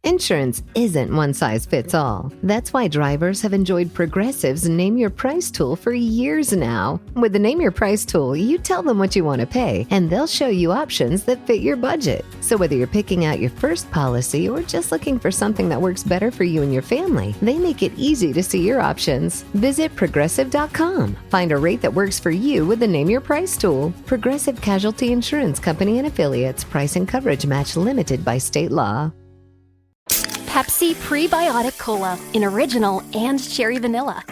Insurance isn't one size fits all. That's why drivers have enjoyed Progressive's Name Your Price tool for years now. With the Name Your Price tool, you tell them what you want to pay, and they'll show you options that fit your budget. So whether you're picking out your first policy or just looking for something that works better for you and your family, they make it easy to see your options. Visit Progressive.com. Find a rate that works for you with the Name Your Price tool. Progressive Casualty Insurance Company and Affiliates. Price and coverage match limited by state law. Pepsi Prebiotic Cola in original and cherry vanilla.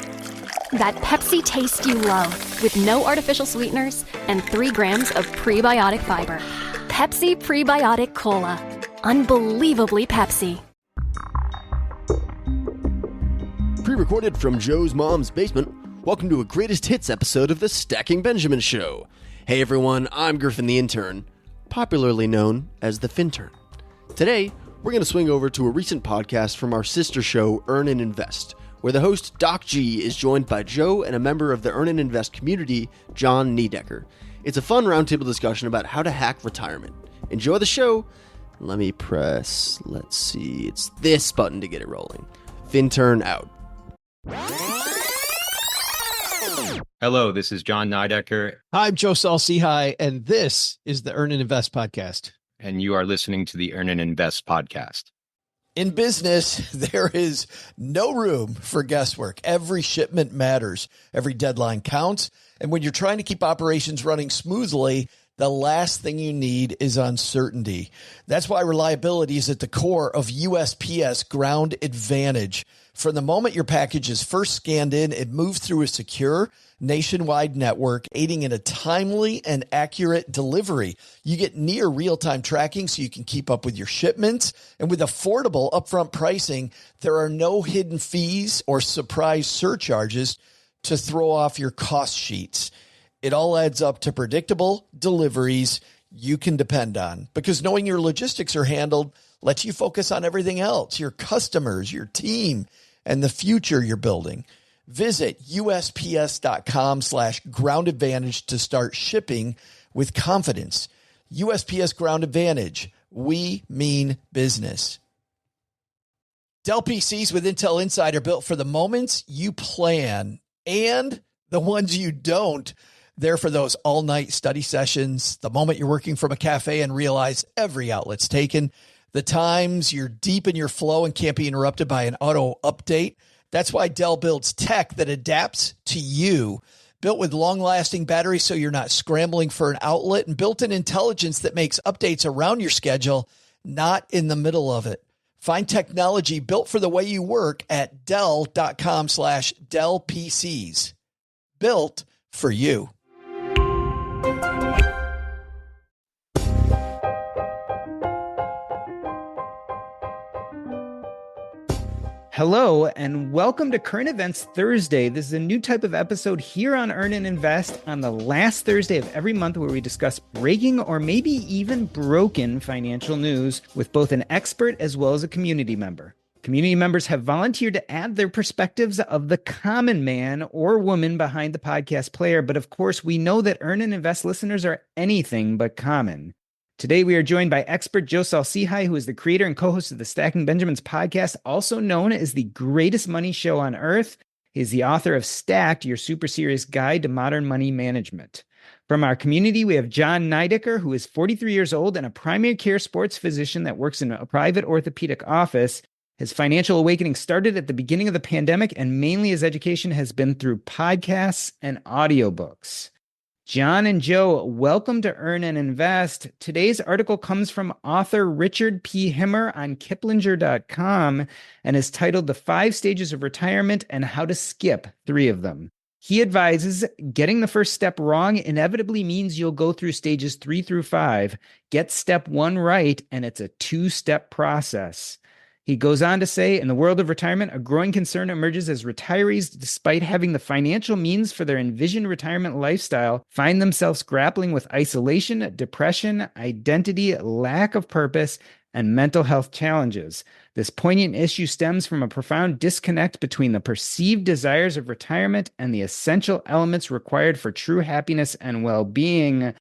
That Pepsi taste you love with no artificial sweeteners and 3 grams of prebiotic fiber. Pepsi Prebiotic Cola. Unbelievably Pepsi. Pre-recorded from Joe's mom's basement, welcome to a greatest hits episode of the Stacking Benjamin Show. Hey everyone, I'm Griffin the Intern, popularly known as the Fintern. Today, we're going to swing over to a recent podcast from our sister show, Earn and Invest, where the host, Doc G, is joined by Joe and a member of the Earn and Invest community, John Neidecker. It's a fun roundtable discussion about how to hack retirement. Enjoy the show. Let me press, it's this button to get it rolling. Fintern out. Hello, this is John Neidecker. I'm Joe Saul-Sehy, and this is the Earn and Invest podcast. And you are listening to the Earn and Invest podcast. In business, there is no room for guesswork. Every shipment matters. Every deadline counts. And when you're trying to keep operations running smoothly, the last thing you need is uncertainty. That's why reliability is at the core of USPS Ground Advantage. From the moment your package is first scanned in, it moves through a secure nationwide network, aiding in a timely and accurate delivery. You get near real-time tracking so you can keep up with your shipments. And with affordable upfront pricing, there are no hidden fees or surprise surcharges to throw off your cost sheets. It all adds up to predictable deliveries you can depend on, because knowing your logistics are handled lets you focus on everything else, your customers, your team, and the future you're building. Visit USPS.com/Ground Advantage to start shipping with confidence. USPS Ground Advantage. We mean business. Dell PCs with Intel Inside are built for the moments you plan and the ones you don't. They're for those all-night study sessions, the moment you're working from a cafe and realize every outlet's taken, the times you're deep in your flow and can't be interrupted by an auto update. That's why Dell builds tech that adapts to you. Built with long-lasting batteries so you're not scrambling for an outlet, and built-in intelligence that makes updates around your schedule, not in the middle of it. Find technology built for the way you work at Dell.com/Dell PCs. Built for you. Hello, and welcome to Current Events Thursday. This is a new type of episode here on Earn and Invest on the last Thursday of every month, where we discuss breaking or maybe even broken financial news with both an expert as well as a community member. Community members have volunteered to add their perspectives of the common man or woman behind the podcast player, but of course we know that Earn and Invest listeners are anything but common. Today, we are joined by expert Joe Saul-Sehy, who is the creator and co-host of the Stacking Benjamins podcast, also known as the greatest money show on earth. He is the author of Stacked, Your Super Serious Guide to Modern Money Management. From our community, we have John Neidecker, who is 43 years old and a primary care sports physician that works in a private orthopedic office. His financial awakening started at the beginning of the pandemic, and mainly his education has been through podcasts and audiobooks. John and Joe, welcome to Earn and Invest. Today's article comes from author Richard P. Himmer on Kiplinger.com and is titled The 5 Stages of Retirement and How to Skip 3 of Them. He advises getting the first step wrong inevitably means you'll go through stages 3 through 5. Get step 1 right, and it's a 2-step process. He goes on to say, in the world of retirement, a growing concern emerges as retirees, despite having the financial means for their envisioned retirement lifestyle, find themselves grappling with isolation, depression, identity, lack of purpose, and mental health challenges. This poignant issue stems from a profound disconnect between the perceived desires of retirement and the essential elements required for true happiness and well-being.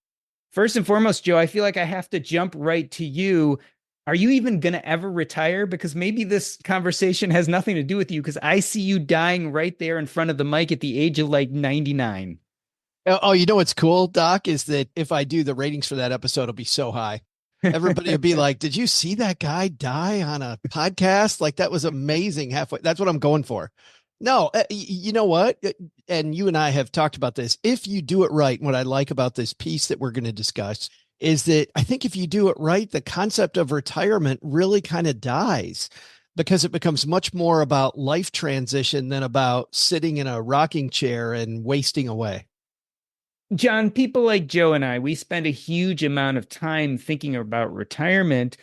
First and foremost, Joe, I feel like I have to jump right to you. Are you even going to ever retire? Because maybe this conversation has nothing to do with you because I see you dying right there in front of the mic at the age of like 99. Oh, you know what's cool, Doc, is that if I do, the ratings for that episode will be so high. Everybody will be like, did you see that guy die on a podcast? Like, that was amazing. Halfway. That's what I'm going for. No, you know what? And you and I have talked about this. If you do it right, what I like about this piece that we're going to discuss is that I think if you do it right, the concept of retirement really kind of dies because it becomes much more about life transition than about sitting in a rocking chair and wasting away. John, people like Joe and I, we spend a huge amount of time thinking about retirement.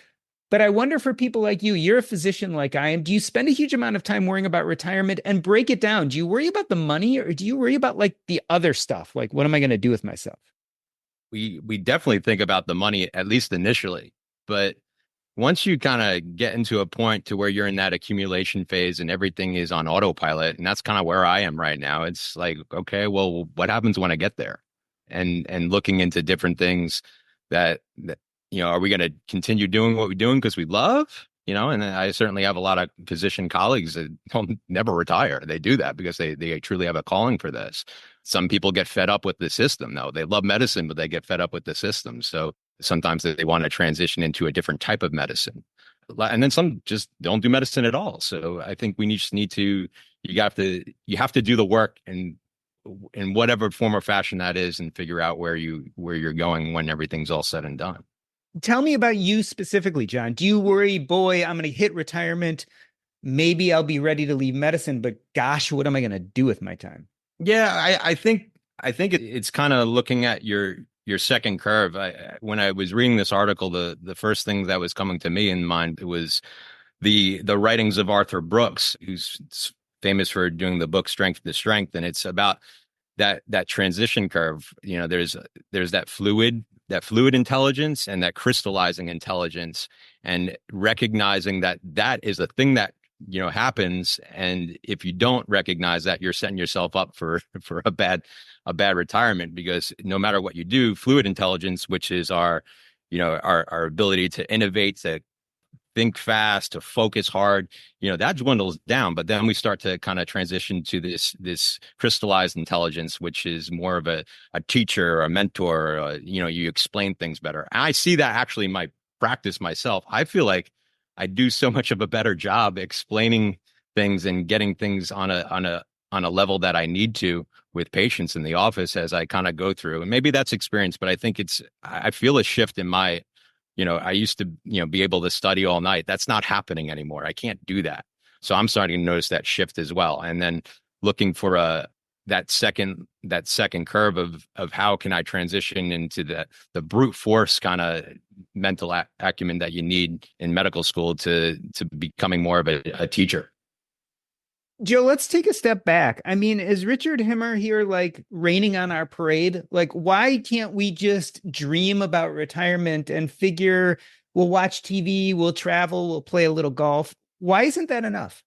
But I wonder for people like you, you're a physician like I am. Do you spend a huge amount of time worrying about retirement? And break it down? Do you worry about the money or do you worry about like the other stuff? Like, what am I going to do with myself? We definitely think about the money, at least initially. But once you kind of get into a point to where you're in that accumulation phase and everything is on autopilot, and that's kind of where I am right now. It's like, okay, well, what happens when I get there? And looking into different things that are we going to continue doing what we're doing because we love, and I certainly have a lot of physician colleagues that don't never retire. They do that because they truly have a calling for this. Some people get fed up with the system, though. They love medicine, but they get fed up with the system. So sometimes they want to transition into a different type of medicine. And then some just don't do medicine at all. So I think we just need to, you have to do the work and in whatever form or fashion that is and figure out where you're going when everything's all said and done. Tell me about you specifically, John. Do you worry, boy, I'm going to hit retirement. Maybe I'll be ready to leave medicine, but gosh, what am I going to do with my time? Yeah, I think it's kind of looking at your second curve. When I was reading this article, the first thing that was coming to me in mind was the writings of Arthur Brooks, who's famous for doing the book Strength to Strength, and it's about that transition curve. There's that fluid intelligence and that crystallizing intelligence, and recognizing that is a thing that happens, and if you don't recognize that, you're setting yourself up for a bad retirement, because no matter what you do, fluid intelligence, which is our ability to innovate, to think fast, to focus hard, that dwindles down. But then we start to kind of transition to this crystallized intelligence, which is more of a teacher or a mentor. You explain things better. And I see that actually in my practice myself. I feel like I do so much of a better job explaining things and getting things on a level that I need to with patients in the office as I kind of go through. And maybe that's experience, but I think I feel a shift in my, I used to, be able to study all night. That's not happening anymore. I can't do that. So I'm starting to notice that shift as well. And then looking for that second curve of how can I transition into the brute force kind of mental acumen that you need in medical school to becoming more of a teacher. Joe, let's take a step back. I mean, is Richard Himmer here like raining on our parade? Like, why can't we just dream about retirement and figure we'll watch TV, we'll travel, we'll play a little golf? Why isn't that enough?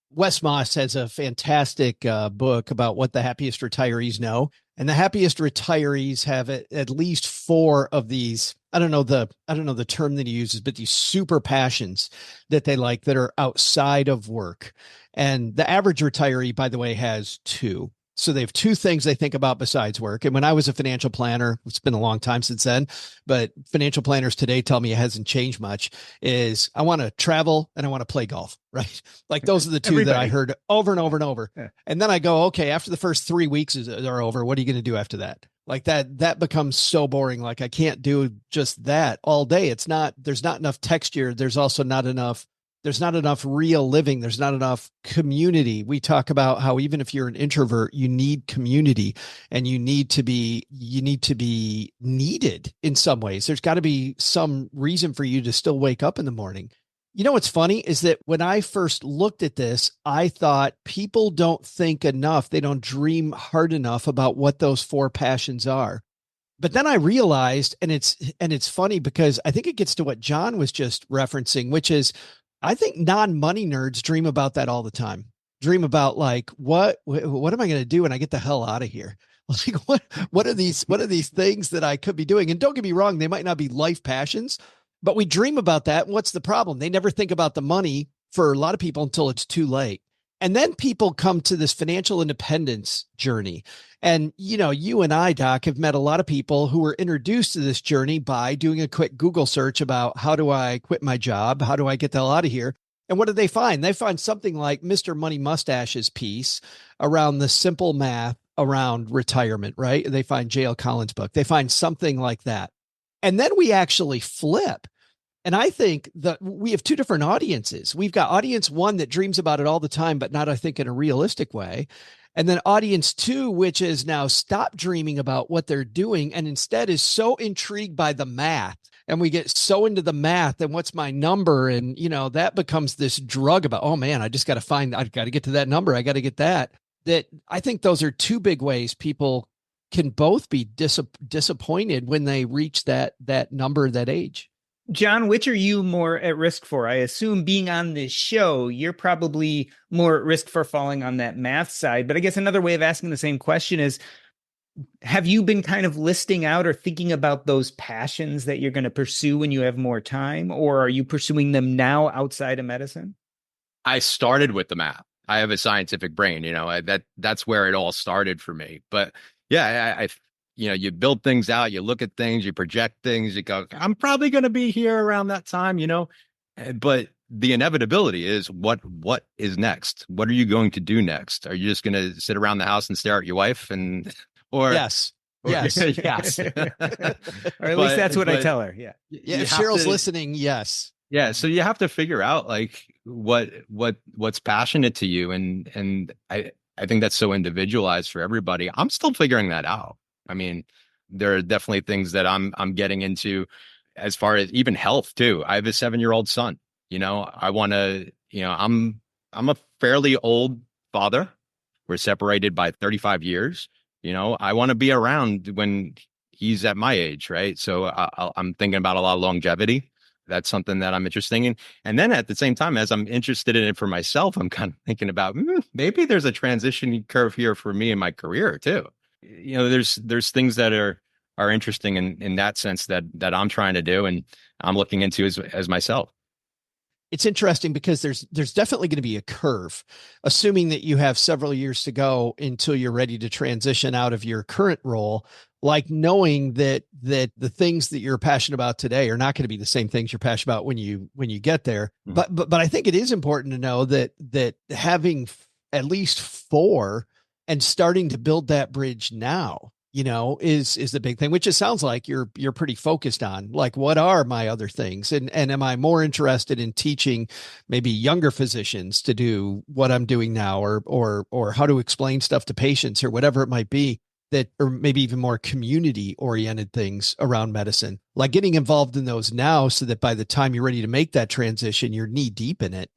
Wes Moss has a fantastic book about what the happiest retirees know. And the happiest retirees have at least 4 of these. I don't know the term that he uses, but these super passions that they like that are outside of work. And the average retiree, by the way, has 2. So they have 2 things they think about besides work. And when I was a financial planner, it's been a long time since then, but financial planners today tell me it hasn't changed much, is I want to travel and I want to play golf, right? Like those are the 2 that I heard over and over and over. Yeah. And then I go, okay, after the first 3 weeks are over, what are you going to do after that? Like that becomes so boring. Like I can't do just that all day. There's not enough texture. There's also not enough real living. There's not enough community. We talk about how even if you're an introvert, you need community and you need to be needed in some ways. There's got to be some reason for you to still wake up in the morning. What's funny is that when I first looked at this, I thought people don't think enough. They don't dream hard enough about what those 4 passions are. But then I realized, and it's funny because I think it gets to what John was just referencing, which is I think non-money nerds dream about that all the time. Dream about like, what am I going to do when I get the hell out of here? Like, what are these things that I could be doing? And don't get me wrong, they might not be life passions, But we dream about that. And what's the problem? They never think about the money for a lot of people until it's too late. And then people come to this financial independence journey. And, you and I, Doc, have met a lot of people who were introduced to this journey by doing a quick Google search about how do I quit my job? How do I get the hell out of here? And what do they find? They find something like Mr. Money Mustache's piece around the simple math around retirement, right? They find J.L. Collins' book. They find something like that. And then we actually flip. And I think that we have two different audiences. We've got audience one that dreams about it all the time, but not, I think, in a realistic way. And then audience two, which is now stop dreaming about what they're doing and instead is so intrigued by the math. And we get so into the math and what's my number? And, that becomes this drug about, oh man, I've got to get to that number. I got to get that. That I think those are two big ways people can both be disappointed when they reach that number, that age. John, which are you more at risk for? I assume being on this show, you're probably more at risk for falling on that math side. But I guess another way of asking the same question is, have you been kind of listing out or thinking about those passions that you're going to pursue when you have more time? Or are you pursuing them now outside of medicine? I started with the math. I have a scientific brain, that's where it all started for me. But yeah, you build things out, you look at things, you project things, you go, I'm probably going to be here around that time, but the inevitability is what is next? What are you going to do next? Are you just going to sit around the house and stare at your wife yes. Yes. Yes. Or at least that's what I tell her. Yeah. Yeah. If Cheryl's listening, yes. Yeah. So you have to figure out like what's passionate to you. And I think that's so individualized for everybody. I'm still figuring that out. I mean, there are definitely things that I'm getting into as far as even health too. I have a 7-year-old son, I want to, I'm a fairly old father. We're separated by 35 years. I want to be around when he's at my age. Right. So I'm thinking about a lot of longevity. That's something that I'm interested in. And then at the same time, as I'm interested in it for myself, I'm kind of thinking about maybe there's a transition curve here for me in my career too. There's things that are interesting in that sense that I'm trying to do and I'm looking into as myself. It's interesting because there's definitely going to be a curve, assuming that you have several years to go until you're ready to transition out of your current role, like knowing that the things that you're passionate about today are not going to be the same things you're passionate about when you get there. Mm-hmm. But I think it is important to know that having at least 4 and starting to build that bridge now, is the big thing, which it sounds like you're pretty focused on. Like, what are my other things? And am I more interested in teaching maybe younger physicians to do what I'm doing now or how to explain stuff to patients or whatever it might be, that, or maybe even more community oriented things around medicine, like getting involved in those now so that by the time you're ready to make that transition, you're knee deep in it.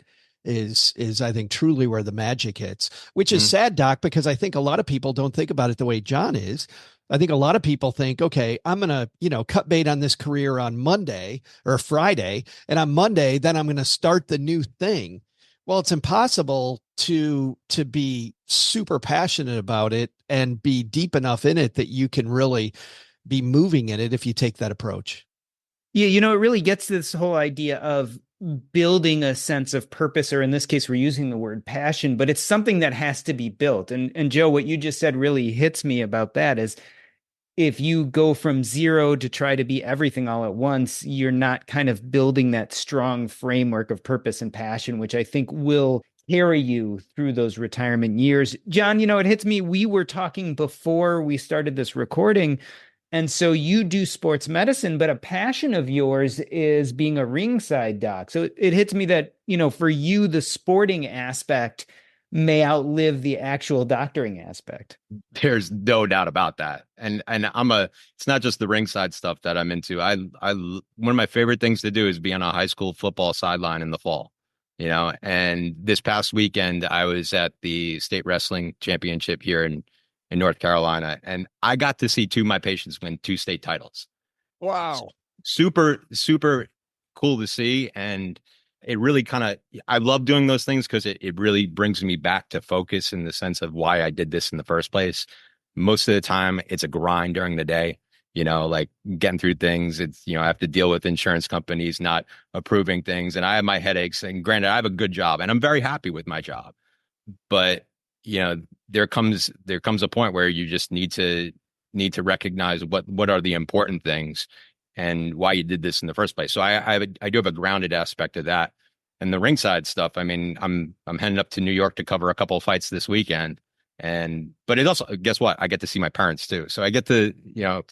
Is I think truly where the magic hits, which is sad, Doc, because I think a lot of people don't think about it the way John is. I think a lot of people think, okay, I'm going to, cut bait on this career on Monday or Friday. And on Monday, then I'm going to start the new thing. Well, it's impossible to be super passionate about it and be deep enough in it that you can really be moving in it if you take that approach. Yeah. It really gets to this whole idea of building a sense of purpose, or in this case, we're using the word passion, but it's something that has to be built. And Joe, what you just said really hits me about that is if you go from zero to try to be everything all at once, you're not kind of building that strong framework of purpose and passion, which I think will carry you through those retirement years. John, it hits me. We were talking before we started this recording. And so you do sports medicine, but a passion of yours is being a ringside doc. So it hits me that, for you, the sporting aspect may outlive the actual doctoring aspect. There's no doubt about that. And it's not just the ringside stuff that I'm into. One of my favorite things to do is be on a high school football sideline in the fall, and this past weekend I was at the state wrestling championship here in North Carolina, and I got to see 2 of my patients win 2 state titles. Wow. Super, super cool to see. And it really I love doing those things because it really brings me back to focus in the sense of why I did this in the first place. Most of the time it's a grind during the day. like getting through things. It's, I have to deal with insurance companies not approving things, and I have my headaches. And granted, I have a good job and I'm very happy with my job, but there comes a point where you just need to recognize what are the important things and why you did this in the first place. So I do have a grounded aspect of that. And the ringside stuff, I mean, I'm heading up to New York to cover a couple of fights this weekend. But it also, guess what? I get to see my parents too. So I get to,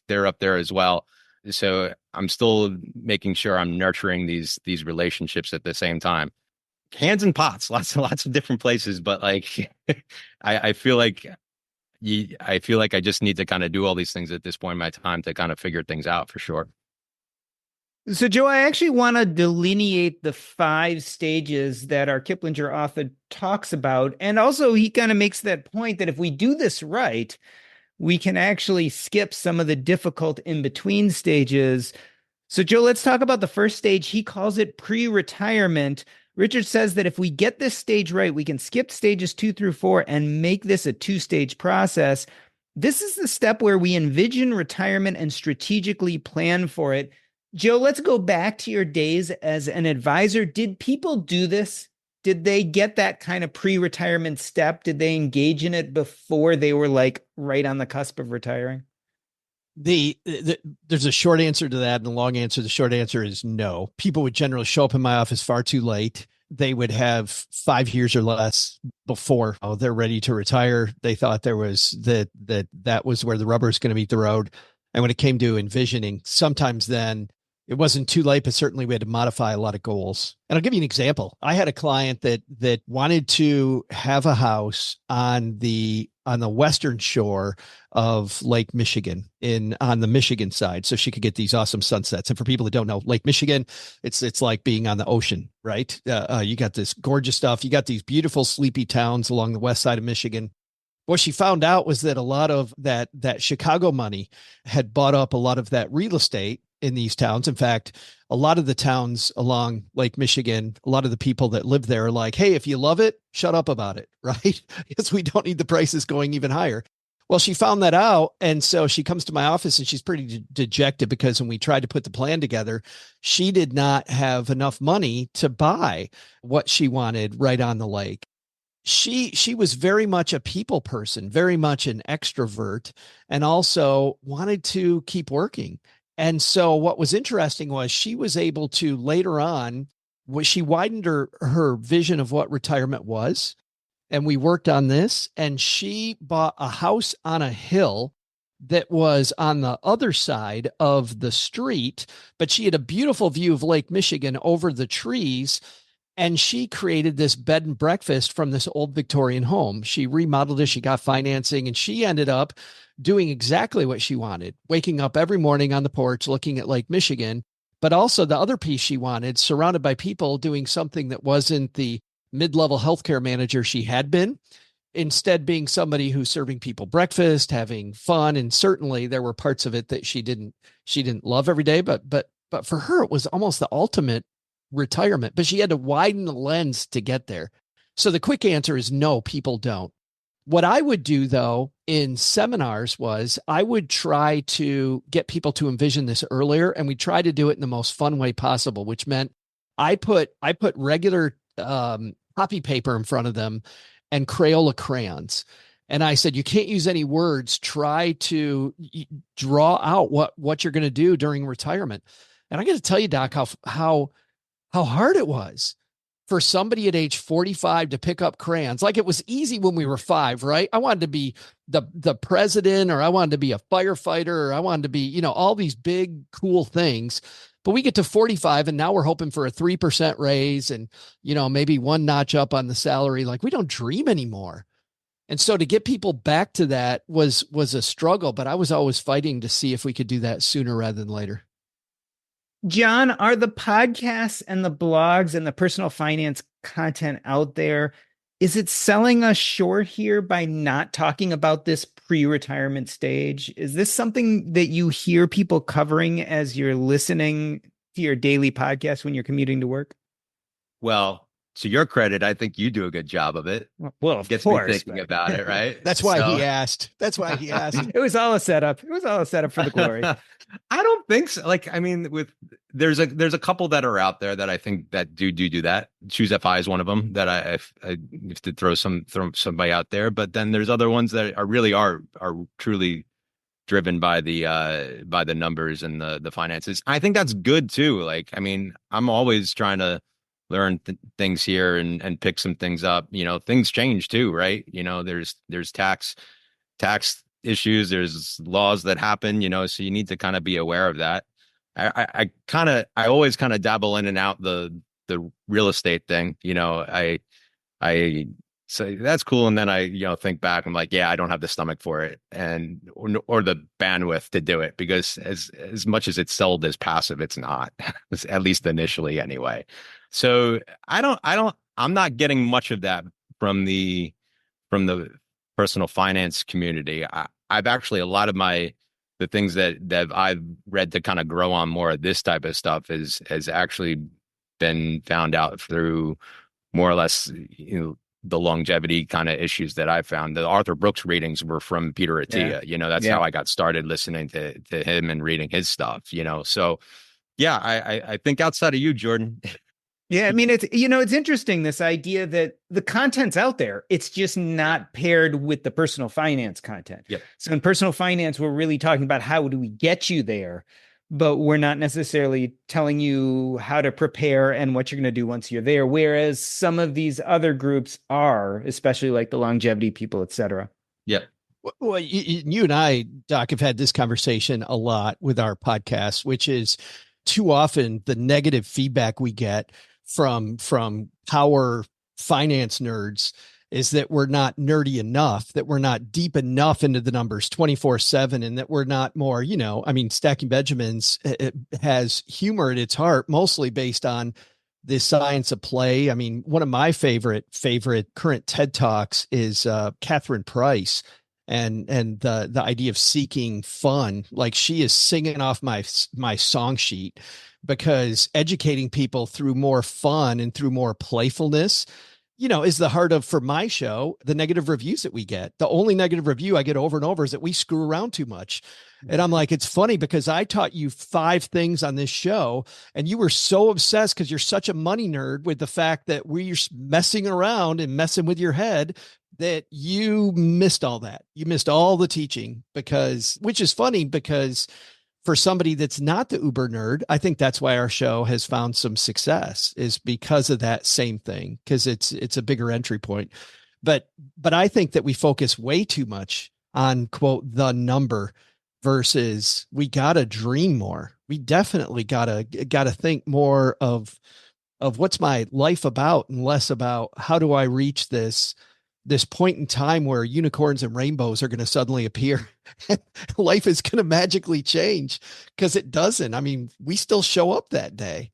they're up there as well. So I'm still making sure I'm nurturing these relationships at the same time. Hands and pots, lots of different places. But like, I feel like I just need to kind of do all these things at this point in my time to kind of figure things out for sure. So, Joe, I actually want to delineate the 5 stages that our Kiplinger author talks about. And also, he kind of makes that point that if we do this right, we can actually skip some of the difficult in-between stages. So, Joe, let's talk about the first stage. He calls it pre-retirement. Richard says that if we get this stage right, we can skip stages 2 through 4 and make this a 2-stage process. This is the step where we envision retirement and strategically plan for it. Joe, let's go back to your days as an advisor. Did people do this? Did they get that kind of pre-retirement step? Did they engage in it before they were like right on the cusp of retiring? There's a short answer to that and the long answer. The short answer is no. People would generally show up in my office far too late. They would have 5 years or less before they're ready to retire. They thought there was that was where the rubber is going to meet the road. And when it came to envisioning, sometimes then it wasn't too late, but certainly we had to modify a lot of goals. And I'll give you an example. I had a client that wanted to have a house on the western shore of Lake Michigan on the Michigan side, so she could get these awesome sunsets. And for people that don't know, Lake Michigan, it's like being on the ocean, right? You got this gorgeous stuff. You got these beautiful sleepy towns along the west side of Michigan. What she found out was that a lot of that Chicago money had bought up a lot of that real estate in these towns. In fact, a lot of the towns along Lake Michigan, a lot of the people that live there are like, hey, if you love it, shut up about it, right? Because we don't need the prices going even higher. Well, she found that out. And so she comes to my office and she's pretty dejected because when we tried to put the plan together, she did not have enough money to buy what she wanted right on the lake. She was very much a people person, very much an extrovert, and also wanted to keep working. And so what was interesting was she was able to later on, she widened her vision of what retirement was. And we worked on this, and she bought a house on a hill that was on the other side of the street, but she had a beautiful view of Lake Michigan over the trees. And she created this bed and breakfast from this old Victorian home. She remodeled it. She got financing, and she ended up doing exactly what she wanted, waking up every morning on the porch, looking at Lake Michigan. But also the other piece she wanted, surrounded by people doing something that wasn't the mid-level healthcare manager she had been, instead being somebody who's serving people breakfast, having fun. And certainly there were parts of it that she didn't love every day, but for her, it was almost the ultimate retirement, but she had to widen the lens to get there. So the quick answer is no, people don't. What I would do though in seminars was I would try to get people to envision this earlier, and we try to do it in the most fun way possible, which meant I put regular copy paper in front of them and Crayola crayons. And I said, you can't use any words. Try to draw out what you're going to do during retirement. And I got to tell you, Doc, how hard it was for somebody at age 45 to pick up crayons. Like it was easy when we were 5, right? I wanted to be the president, or I wanted to be a firefighter, or I wanted to be, all these big, cool things. But we get to 45 and now we're hoping for a 3% raise and, maybe one notch up on the salary. Like we don't dream anymore. And so to get people back to that was a struggle, but I was always fighting to see if we could do that sooner rather than later. John, are the podcasts and the blogs and the personal finance content out there, is it selling us short here by not talking about this pre-retirement stage? Is this something that you hear people covering as you're listening to your daily podcast when you're commuting to work? Well, to your credit, I think you do a good job of it. Well, of Gets course, me thinking about it, right? That's why he asked. That's why he asked. It was all a setup. It was all a setup for the glory. I don't think so. Like, I mean, there's a couple that are out there that I think that do that. Choose FI is one of them that I have to throw somebody out there. But then there's other ones that are truly driven by the numbers and the finances. I think that's good too. Like, I mean, I'm always trying to learn things here and pick some things up. You know, things change too, right? You know, there's tax issues, there's laws that happen, you know, so you need to kind of be aware of that. I always kind of dabble in and out the real estate thing, you know. I say that's cool, and then I, you know, think back, I'm like, yeah, I don't have the stomach for it, and or the bandwidth to do it, because as much as it's sold as passive, it's not, at least initially anyway. So I'm not getting much of that from the personal finance community. I've actually, a lot of the things that I've read to kind of grow on more of this type of stuff has actually been found out through more or less, you know, the longevity kind of issues that I found. The Arthur Brooks readings were from Peter Attia. Yeah. You know, that's how I got started listening to him and reading his stuff, you know. So yeah, I think outside of you, Jordan. Yeah, I mean, it's interesting, this idea that the content's out there. It's just not paired with the personal finance content. Yep. So in personal finance, we're really talking about how do we get you there, but we're not necessarily telling you how to prepare and what you're going to do once you're there. Whereas some of these other groups are, especially like the longevity people, et cetera. Yep. Well, you and I, Doc, have had this conversation a lot with our podcast, which is too often the negative feedback we get from power finance nerds is that we're not nerdy enough, that we're not deep enough into the numbers 24/7, and that we're not more, you know, I mean, Stacking Benjamins, it has humor at its heart, mostly based on the science of play. I mean, one of my favorite current TED Talks is Catherine Price, and the idea of seeking fun. Like, she is singing off my song sheet, because educating people through more fun and through more playfulness, you know, is the heart of, for my show, the negative reviews that we get. The only negative review I get over and over is that we screw around too much. And I'm like, it's funny because I taught you 5 things on this show, and you were so obsessed because you're such a money nerd with the fact that we're messing around and messing with your head, that you missed all that. You missed all the teaching, which is funny, because for somebody that's not the uber nerd, I think that's why our show has found some success, is because of that same thing, because it's a bigger entry point. But I think that we focus way too much on, quote, the number, versus we got to dream more. We definitely got to think more of what's my life about, and less about how do I reach this point in time where unicorns and rainbows are going to suddenly appear. Life is going to magically change, because it doesn't. I mean, we still show up that day.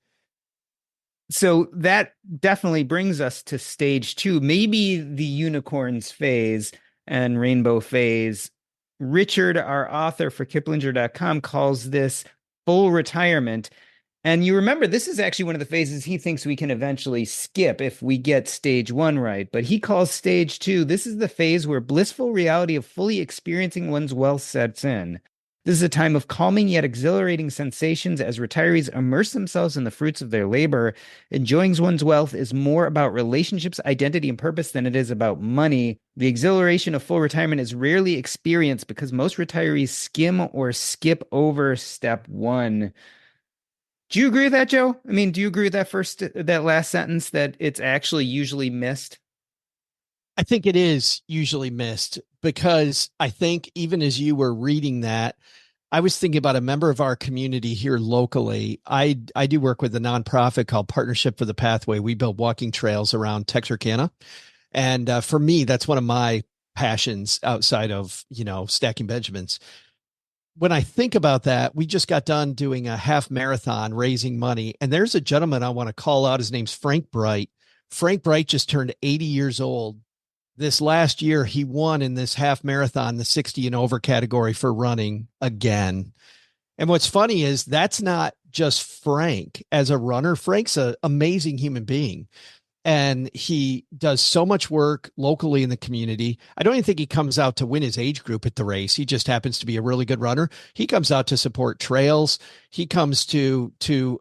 So that definitely brings us to stage 2, maybe the unicorns phase and rainbow phase. Richard, our author for Kiplinger.com, calls this full retirement. And you remember, this is actually one of the phases he thinks we can eventually skip if we get stage 1 right. But he calls stage 2, this is the phase where blissful reality of fully experiencing one's wealth sets in. This is a time of calming yet exhilarating sensations as retirees immerse themselves in the fruits of their labor. Enjoying one's wealth is more about relationships, identity, and purpose than it is about money. The exhilaration of full retirement is rarely experienced because most retirees skim or skip over step 1. Do you agree with that, Joe? I mean, do you agree with that last sentence, that it's actually usually missed? I think it is usually missed, because I think even as you were reading that, I was thinking about a member of our community here locally. I do work with a nonprofit called Partnership for the Pathway. We build walking trails around Texarkana. And for me, that's one of my passions outside of, you know, Stacking Benjamins. When I think about that, we just got done doing a half marathon raising money. And there's a gentleman I want to call out. His name's Frank Bright. Frank Bright just turned 80 years old. This last year, he won in this half marathon, the 60 and over category for running again. And what's funny is that's not just Frank as a runner. Frank's an amazing human being. And he does so much work locally in the community. I don't even think he comes out to win his age group at the race. He just happens to be a really good runner. He comes out to support trails. He comes to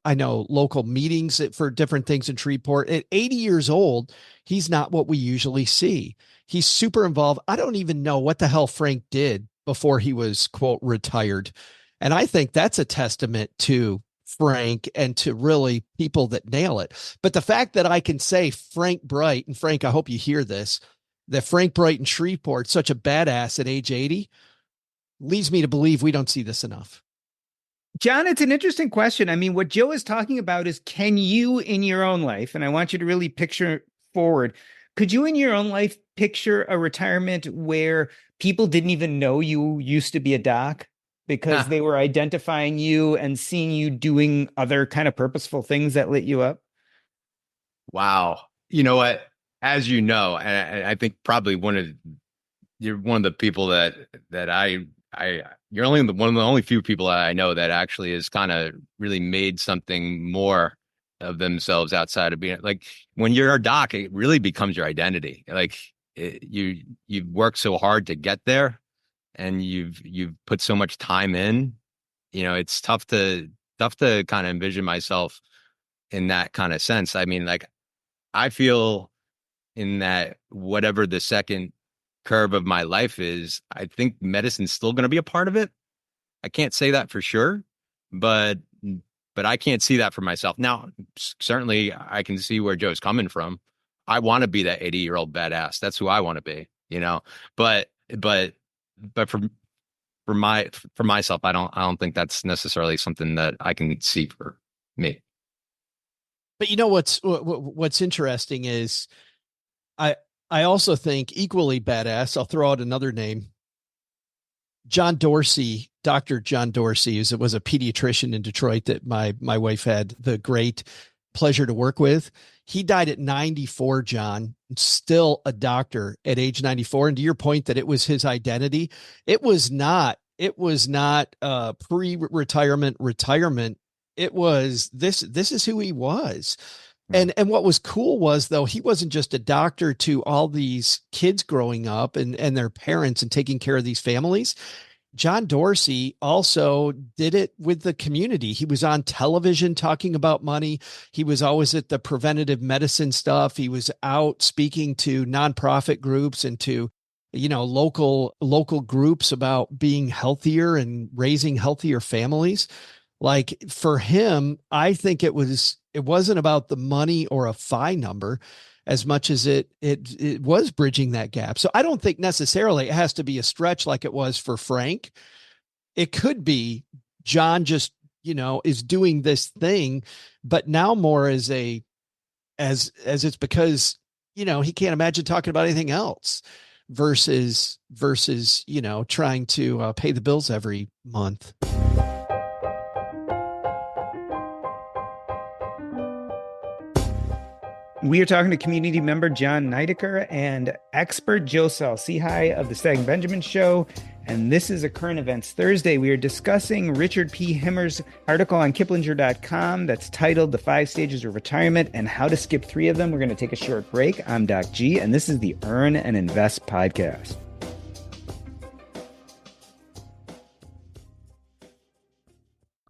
I know, local meetings for different things in Shreveport. At 80 years old, he's not what we usually see. He's super involved. I don't even know what the hell Frank did before he was, quote, retired. And I think that's a testament to Frank and to really people that nail it. But the fact that I can say Frank Bright, and Frank, I hope you hear this, that Frank Bright in Shreveport, such a badass at age 80, leads me to believe we don't see this enough. John, it's an interesting question. I mean, what Joe is talking about is, can you in your own life, and I want you to really picture forward, could you in your own life picture a retirement where people didn't even know you used to be a doc? Because they were identifying you and seeing you doing other kind of purposeful things that lit you up? Wow. You know what? As you know, and I think probably you're one of the people that you're one of the only few people that I know that actually has kind of really made something more of themselves outside of being like, when you're a doc, it really becomes your identity. Like you've worked so hard to get there. And you've put so much time in, it's tough to kind of envision myself in that kind of sense. I mean, like, I feel in that whatever the second curve of my life is, I think medicine's still going to be a part of it. I can't say that for sure, but I can't see that for myself. Now, certainly I can see where Joe's coming from. I want to be that 80-year-old badass. That's who I want to be, but for myself, I don't think that's necessarily something that I can see for me. But what's interesting is I also think equally badass, I'll throw out another name, John Dorsey, Dr. John Dorsey, was a pediatrician in Detroit that my wife had the great pleasure to work with. He died at 94, John, still a doctor at age 94. And to your point that it was his identity, it was not pre-retirement retirement. It was, this is who he was. And what was cool was, though, he wasn't just a doctor to all these kids growing up and their parents and taking care of these families. John Dorsey also did it with the community. He was on television talking about money. He was always at the preventative medicine stuff. He was out speaking to nonprofit groups and to, local groups about being healthier and raising healthier families. Like, for him, I think it wasn't about the money or a FI number as much as it was bridging that gap. So I don't think necessarily it has to be a stretch like it was for Frank. It could be John just, is doing this thing, but now more as it's because, he can't imagine talking about anything else versus, trying to pay the bills every month. We are talking to community member John Neidecker and expert Joe Saul-Sehy of the Stacking Benjamin Show. And this is a Current Events Thursday. We are discussing Richard P. Himmer's article on Kiplinger.com that's titled The 5 Stages of Retirement and How to Skip 3 of Them. We're going to take a short break. I'm Doc G, and this is the Earn and Invest podcast.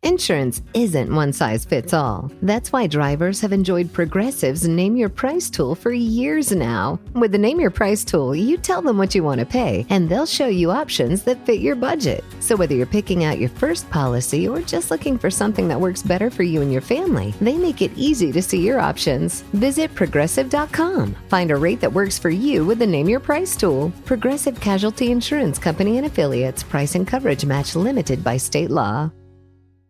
Insurance isn't one size fits all. That's why drivers have enjoyed Progressive's Name Your Price tool for years now. With the Name Your Price tool, you tell them what you want to pay, and they'll show you options that fit your budget. So whether you're picking out your first policy or just looking for something that works better for you and your family, they make it easy to see your options. Visit Progressive.com. Find a rate that works for you with the Name Your Price tool. Progressive Casualty Insurance Company and Affiliates. Price and coverage match limited by state law.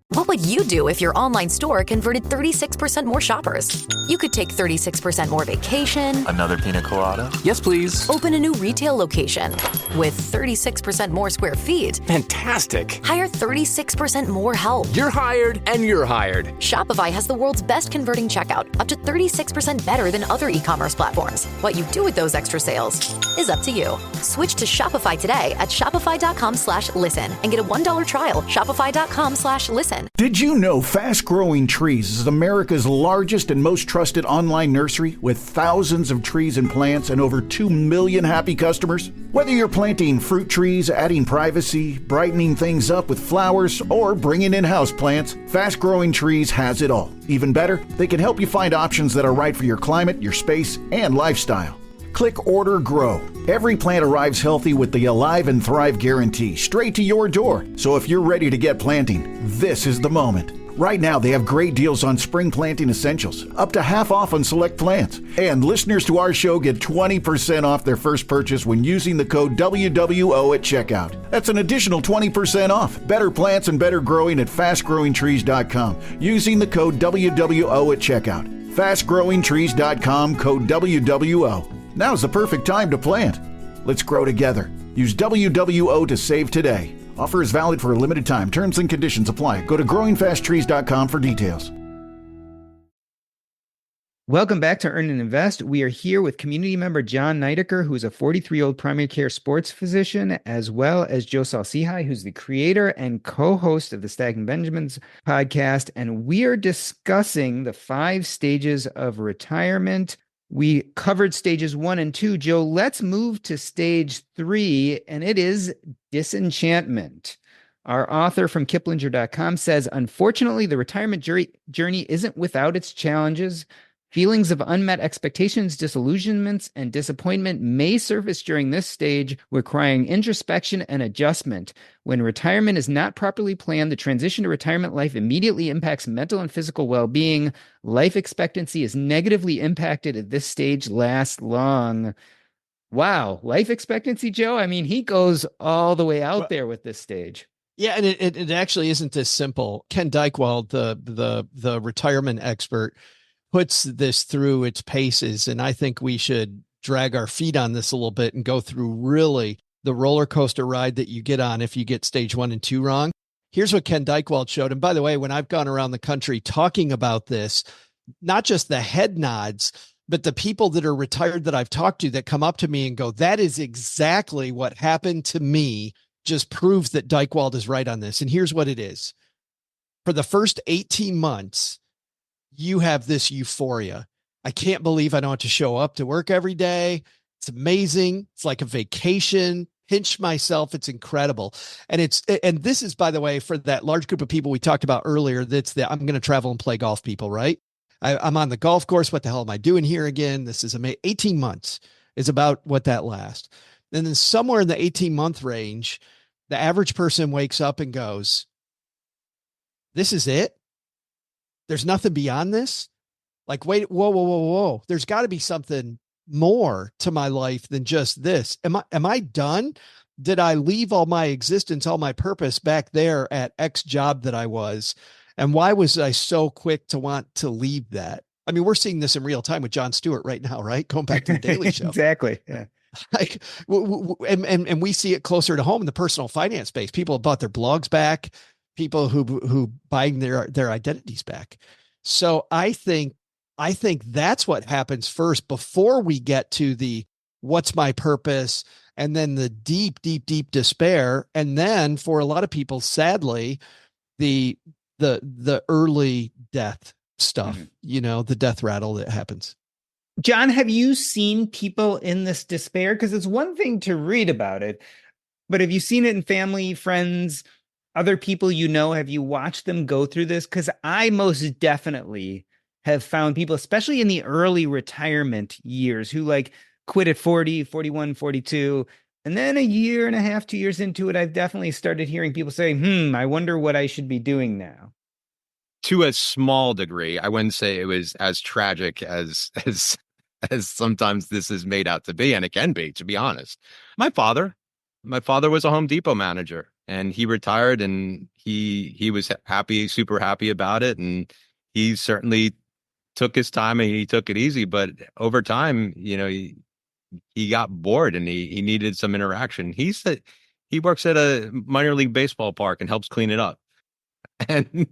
What would you do if your online store converted 36% more shoppers? You could take 36% more vacation. Another pina colada? Yes, please. Open a new retail location with 36% more square feet. Fantastic. Hire 36% more help. You're hired and you're hired. Shopify has the world's best converting checkout, up to 36% better than other e-commerce platforms. What you do with those extra sales is up to you. Switch to Shopify today at shopify.com/listen and get a $1 trial. Shopify.com/listen. often. Did you know Fast Growing Trees is America's largest and most trusted online nursery with thousands of trees and plants and over 2 million happy customers? Whether you're planting fruit trees, adding privacy, brightening things up with flowers, or bringing in house plants, Fast Growing Trees has it all. Even better, they can help you find options that are right for your climate, your space, and lifestyle. Click Order Grow. Every plant arrives healthy with the Alive and Thrive guarantee straight to your door. So if you're ready to get planting, this is the moment. Right now, they have great deals on spring planting essentials, up to half off on select plants. And listeners to our show get 20% off their first purchase when using the code WWO at checkout. That's an additional 20% off. Better plants and better growing at fastgrowingtrees.com using the code WWO at checkout. Fastgrowingtrees.com, code WWO. Now's the perfect time to plant. Let's grow together. Use WWO to save today. Offer is valid for a limited time. Terms and conditions apply. Go to growingfasttrees.com for details. Welcome back to Earn and Invest. We are here with community member John Neidecker, who's a 43-year-old primary care sports physician, as well as Joe Saul-Sehy, who's the creator and co-host of the Stacking Benjamins podcast. And we are discussing the 5 stages of retirement. We covered stages 1 and 2. Joe, let's move to stage 3, and it is disenchantment. Our author from Kiplinger.com says, unfortunately, the retirement journey isn't without its challenges. Feelings of unmet expectations, disillusionments, and disappointment may surface during this stage, requiring introspection and adjustment. When retirement is not properly planned, the transition to retirement life immediately impacts mental and physical well-being. Life expectancy is negatively impacted at this stage lasts long. Wow. Life expectancy, Joe? I mean, he goes all the way out there with this stage. Yeah, and it actually isn't this simple. Ken Dykewald, the retirement expert, puts this through its paces, and I think we should drag our feet on this a little bit and go through really the roller coaster ride that you get on if you get stage 1 and 2 wrong. Here's what Ken Dykewald showed. And by the way, when I've gone around the country talking about this, not just the head nods, but the people that are retired that I've talked to that come up to me and go, that is exactly what happened to me, just proves that Dykewald is right on this. And here's what it is. For the first 18 months, you have this euphoria. I can't believe I don't have to show up to work every day. It's amazing. It's like a vacation. Pinch myself. It's incredible. And this is, by the way, for that large group of people we talked about earlier, that's the, I'm going to travel and play golf people, right? I'm on the golf course. What the hell am I doing here again? This is amazing. 18 months is about what that lasts. And then somewhere in the 18-month range, the average person wakes up and goes, this is it? There's nothing beyond this? Like, wait, whoa. There's got to be something more to my life than just this. Am I done? Did I leave all my existence, all my purpose back there at X job that I was? And why was I so quick to want to leave that? I mean, we're seeing this in real time with Jon Stewart right now, right? Going back to the Daily Show. Exactly. Yeah. Like, and we see it closer to home in the personal finance space. People have bought their blogs back. People who buying their identities back. So I think that's what happens first before we get to the what's my purpose, and then the deep despair, and then for a lot of people, sadly, the early death stuff. You know, the death rattle that happens. John, have you seen people in this despair? Because it's one thing to read about it, but have you seen it in family, friends? Other people you know, have you watched them go through this? Because I most definitely have found people, especially in the early retirement years, who like quit at 40, 41, 42. And then a year and a half, 2 years into it, I've definitely started hearing people say, I wonder what I should be doing now. To a small degree, I wouldn't say it was as tragic as sometimes this is made out to be. And it can be, to be honest. My father was a Home Depot manager. And he retired, and he was happy, super happy about it. And he certainly took his time and he took it easy. But over time, you know, he got bored and he needed some interaction. He works at a minor league baseball park and helps clean it up. And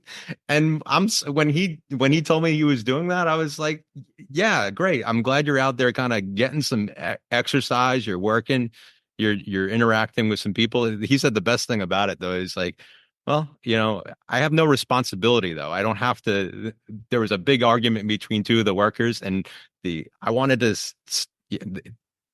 when he told me he was doing that, I was like, yeah, great. I'm glad you're out there kind of getting some exercise. You're working. You're interacting with some people. He said the best thing about it, though, is like Well, I have no responsibility though. I don't have to. There was a big argument between two of the workers, and I wanted to.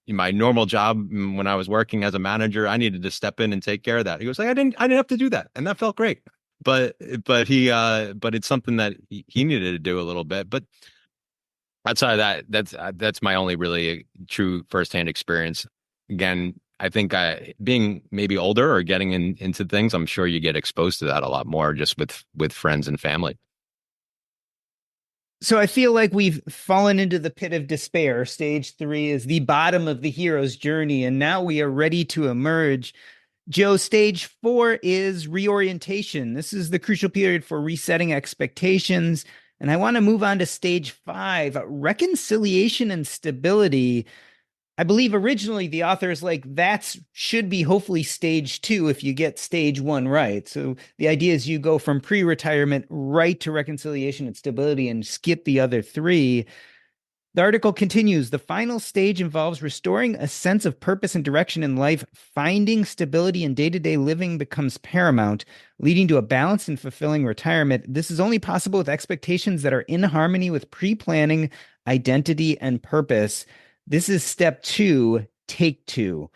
In my normal job when I was working as a manager, I needed to step in and take care of that. He was like, I didn't have to do that, and that felt great. But it's something that he needed to do a little bit. But outside of that, that's my only really true firsthand experience. Again, I think being maybe older or getting into things, I'm sure you get exposed to that a lot more just with friends and family. So I feel like we've fallen into the pit of despair. Stage 3 is the bottom of the hero's journey, and now we are ready to emerge. Joe, stage 4 is reorientation. This is the crucial period for resetting expectations. And I want to move on to stage 5, reconciliation and stability. I believe originally the author is like, that should be hopefully stage 2 if you get stage 1 right. So the idea is you go from pre-retirement right to reconciliation and stability and skip the other 3. The article continues. The final stage involves restoring a sense of purpose and direction in life. Finding stability in day-to-day living becomes paramount, leading to a balanced and fulfilling retirement. This is only possible with expectations that are in harmony with pre-planning, identity, and purpose. This is step 2, take 2.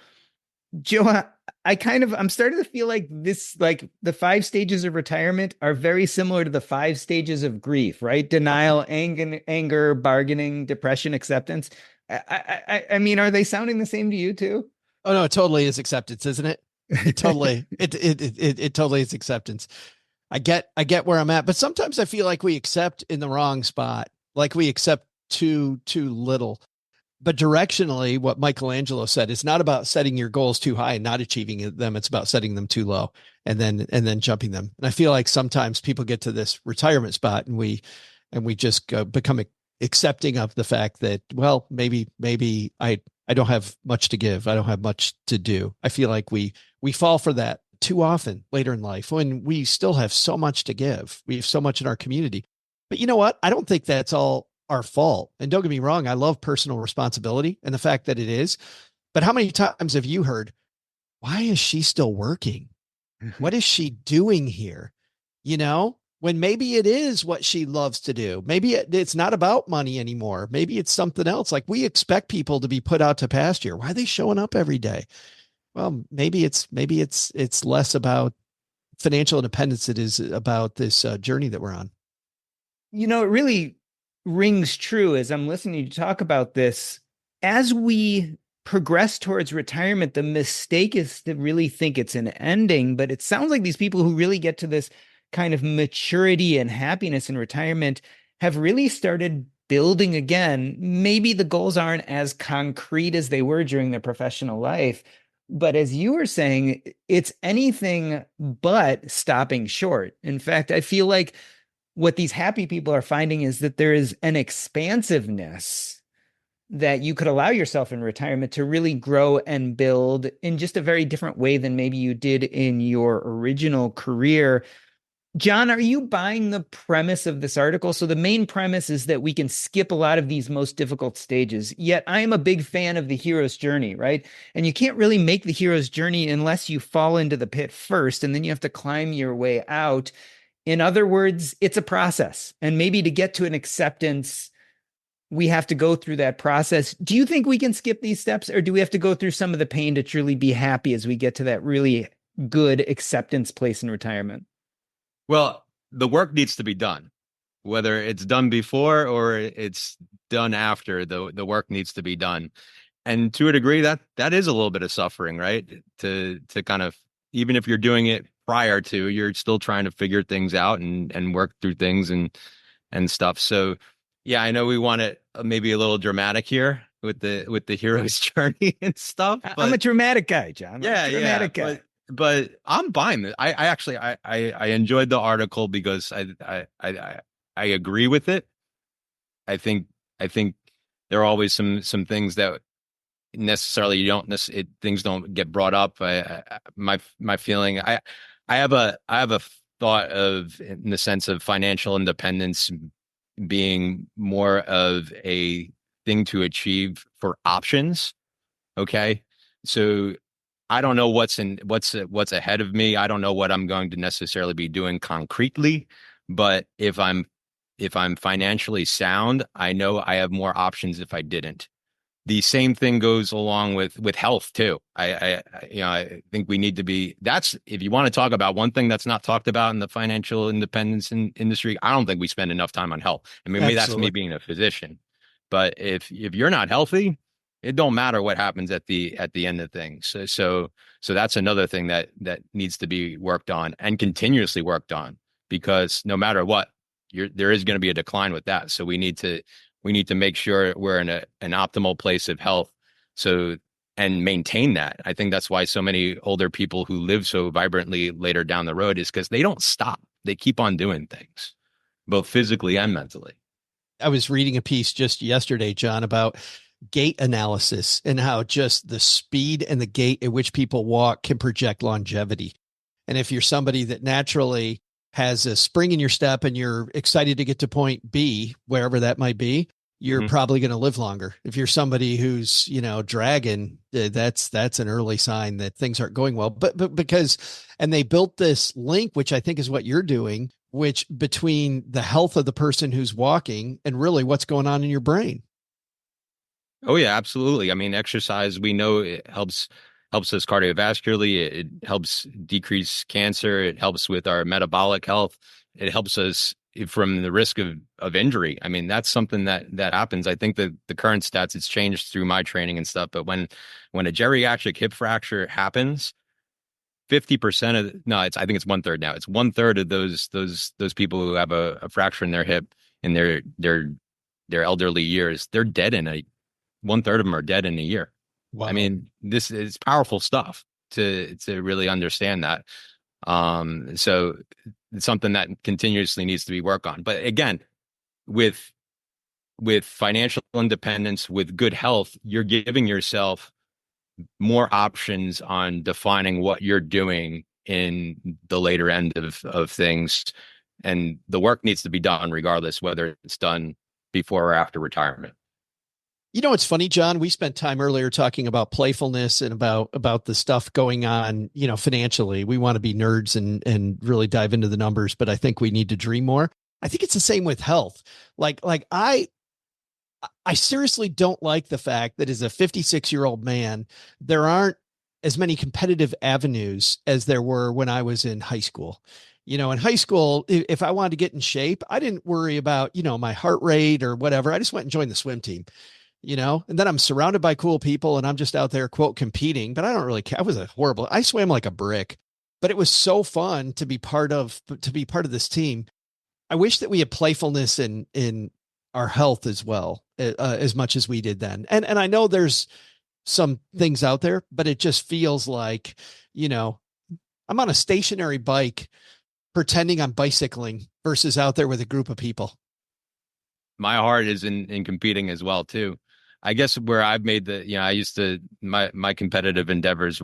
Joe, I'm starting to feel like the 5 stages of retirement are very similar to the 5 stages of grief, right? Denial, anger, bargaining, depression, acceptance. I mean, are they sounding the same to you too? Oh no, it totally is acceptance, isn't it? It totally is acceptance. I get where I'm at, but sometimes I feel like we accept in the wrong spot, like we accept too little. But directionally, what Michelangelo said, it's not about setting your goals too high and not achieving them. It's about setting them too low and then jumping them. And I feel like sometimes people get to this retirement spot and we just become accepting of the fact that, well, maybe I don't have much to give. I don't have much to do. I feel like we fall for that too often later in life when we still have so much to give. We have so much in our community. But you know what? I don't think that's all our fault. And don't get me wrong, I love personal responsibility and the fact that it is. But how many times have you heard, why is she still working? What is she doing here? When maybe it is what she loves to do. Maybe it's not about money anymore. Maybe it's something else. Like we expect people to be put out to pasture. Why are they showing up every day? Well, maybe it's less about financial independence. It is about this journey that we're on. It really rings true as I'm listening to you talk about this. As we progress towards retirement, the mistake is to really think it's an ending, but it sounds like these people who really get to this kind of maturity and happiness in retirement have really started building again. Maybe the goals aren't as concrete as they were during their professional life, but as you were saying, it's anything but stopping short. In fact, I feel like what these happy people are finding is that there is an expansiveness that you could allow yourself in retirement to really grow and build in just a very different way than maybe you did in your original career. John, are you buying the premise of this article? So the main premise is that we can skip a lot of these most difficult stages. Yet I am a big fan of the hero's journey, right? And you can't really make the hero's journey unless you fall into the pit first, and then you have to climb your way out. In other words, it's a process. And maybe to get to an acceptance, we have to go through that process. Do you think we can skip these steps, or do we have to go through some of the pain to truly be happy as we get to that really good acceptance place in retirement? Well, the work needs to be done. Whether it's done before or it's done after, the work needs to be done. And to a degree, that is a little bit of suffering, right? To kind of, even if you're doing it prior to, you're still trying to figure things out and work through things and stuff. So yeah, I know we want it maybe a little dramatic here with the hero's journey and stuff. But I'm a dramatic guy, John. Guy. But I'm buying it. I actually enjoyed the article because I agree with it. I think there are always some things that necessarily things don't get brought up. My feeling, I have a thought of, in the sense of financial independence being more of a thing to achieve for options. Okay. So I don't know what's ahead of me. I don't know what I'm going to necessarily be doing concretely, but if I'm financially sound, I know I have more options if I didn't. The same thing goes along with health too. I think we need to be, that's, if you want to talk about one thing that's not talked about in the financial independence industry, I don't think we spend enough time on health. I mean, maybe that's me being a physician, but if you're not healthy, it don't matter what happens at the end of things. So that's another thing that needs to be worked on and continuously worked on, because no matter what, there is going to be a decline with that. So we need to make sure we're in an optimal place of health, and maintain that. I think that's why so many older people who live so vibrantly later down the road is because they don't stop. They keep on doing things, both physically and mentally. I was reading a piece just yesterday, John, about gait analysis and how just the speed and the gait at which people walk can project longevity. And if you're somebody that naturally has a spring in your step and you're excited to get to point B, wherever that might be, you're probably going to live longer. If you're somebody who's, dragging, that's an early sign that things aren't going well. But because, and they built this link, which I think is what you're doing, which between the health of the person who's walking and really what's going on in your brain. Oh yeah, absolutely. I mean, exercise, we know it helps us cardiovascularly. It helps decrease cancer. It helps with our metabolic health. It helps us from the risk of injury. I mean, that's something that happens. I think that the current stats, it's changed through my training and stuff. But when a geriatric hip fracture happens, 50% of I think it's 1/3 now. It's 1/3 of those people who have a fracture in their hip in their elderly years, they're dead 1/3 of them are dead in a year. Wow. I mean, this is powerful stuff to really understand that. So it's something that continuously needs to be worked on. But again, with financial independence, with good health, you're giving yourself more options on defining what you're doing in the later end of things. And the work needs to be done regardless whether it's done before or after retirement. It's funny, John, we spent time earlier talking about playfulness and about the stuff going on, financially. We want to be nerds and really dive into the numbers, but I think we need to dream more. I think it's the same with health. Like I seriously don't like the fact that as a 56-year-old man, there aren't as many competitive avenues as there were when I was in high school. In high school, if I wanted to get in shape, I didn't worry about, my heart rate or whatever. I just went and joined the swim team. And then I'm surrounded by cool people and I'm just out there, quote, competing, but I don't really care. I swam like a brick, but it was so fun to be part of this team. I wish that we had playfulness in our health as well, as much as we did then. And I know there's some things out there, but it just feels like, I'm on a stationary bike pretending I'm bicycling versus out there with a group of people. My heart is in competing as well too. I guess where I've made I used to, my competitive endeavors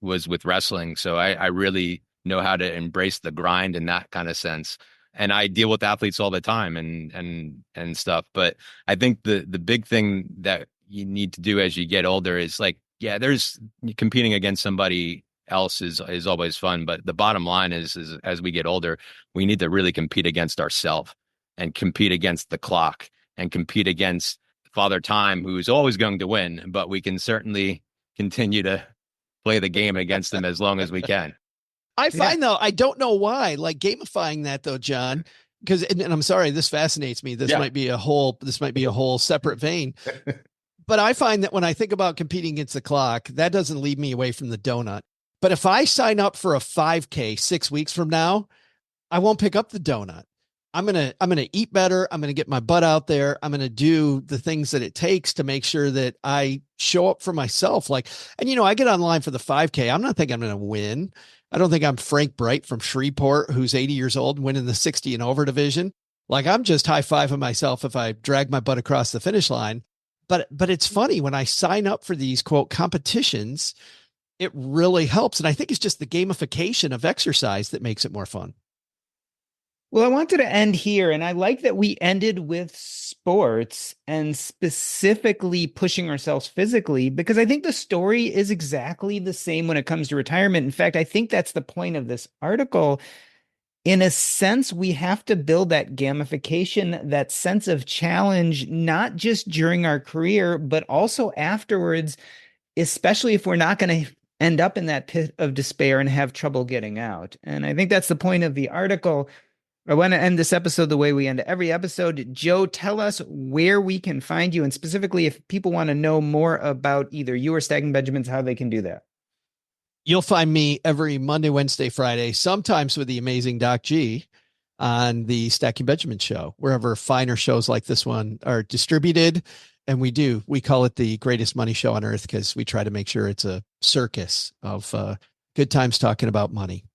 was with wrestling. So I really know how to embrace the grind in that kind of sense. And I deal with athletes all the time and stuff. But I think the big thing that you need to do as you get older is there's competing against somebody else is always fun. But the bottom line is as we get older, we need to really compete against ourselves and compete against the clock and compete against Father Time, who's always going to win, but we can certainly continue to play the game against them as long as we can. I find though, I don't know why, gamifying that though, John, because, and I'm sorry, this fascinates me. This might be a whole separate vein, but I find that when I think about competing against the clock, that doesn't lead me away from the donut. But if I sign up for a 5K 6 weeks from now, I won't pick up the donut. I'm going to eat better. I'm going to get my butt out there. I'm going to do the things that it takes to make sure that I show up for myself. I get online for the 5K. I'm not thinking I'm going to win. I don't think I'm Frank Bright from Shreveport, who's 80 years old, winning the 60 and over division. I'm just high-fiving myself if I drag my butt across the finish line. But it's funny when I sign up for these quote competitions, it really helps. And I think it's just the gamification of exercise that makes it more fun. Well, I wanted to end here, and I like that we ended with sports and specifically pushing ourselves physically, because I think the story is exactly the same when it comes to retirement. In fact, I think that's the point of this article. In a sense, we have to build that gamification, that sense of challenge, not just during our career, but also afterwards, especially if we're not going to end up in that pit of despair and have trouble getting out. And I think that's the point of the article. I want to end this episode the way we end every episode. Joe, tell us where we can find you, and specifically if people want to know more about either you or Stacking Benjamins, how they can do that. You'll find me every Monday, Wednesday, Friday, sometimes with the amazing Doc G on the Stacking Benjamin show, wherever finer shows like this one are distributed. And we call it the greatest money show on earth because we try to make sure it's a circus of good times talking about money.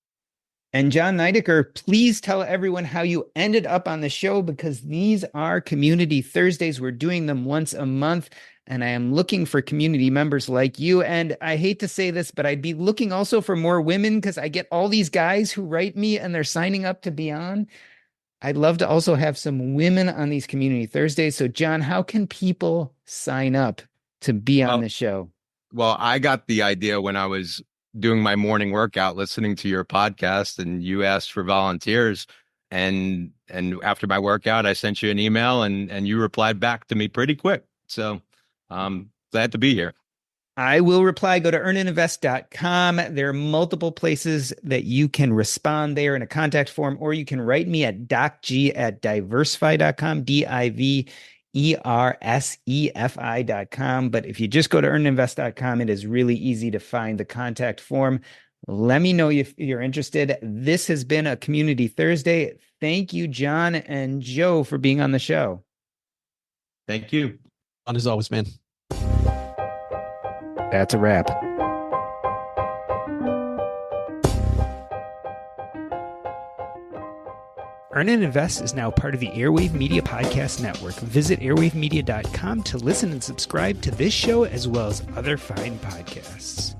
And John Neidecker, please tell everyone how you ended up on the show, because these are Community Thursdays. We're doing them once a month, and I am looking for community members like you. And I hate to say this, but I'd be looking also for more women, because I get all these guys who write me and they're signing up to be on. I'd love to also have some women on these Community Thursdays. So, John, how can people sign up to be on the show? Well, I got the idea when I was doing my morning workout, listening to your podcast, and you asked for volunteers. And after my workout, I sent you an email and you replied back to me pretty quick. So glad to be here. I will reply. Go to earnandinvest.com. There are multiple places that you can respond there in a contact form, or you can write me at docg@diversify.com, DIVERSEFI.com. But if you just go to earnandinvest.com, it is really easy to find the contact form. Let me know if you're interested. This has been a Community Thursday. Thank you, John and Joe, for being on the show. Thank you. Fun as always, man. That's a wrap. Earn and Invest is now part of the Airwave Media Podcast Network. Visit airwavemedia.com to listen and subscribe to this show as well as other fine podcasts.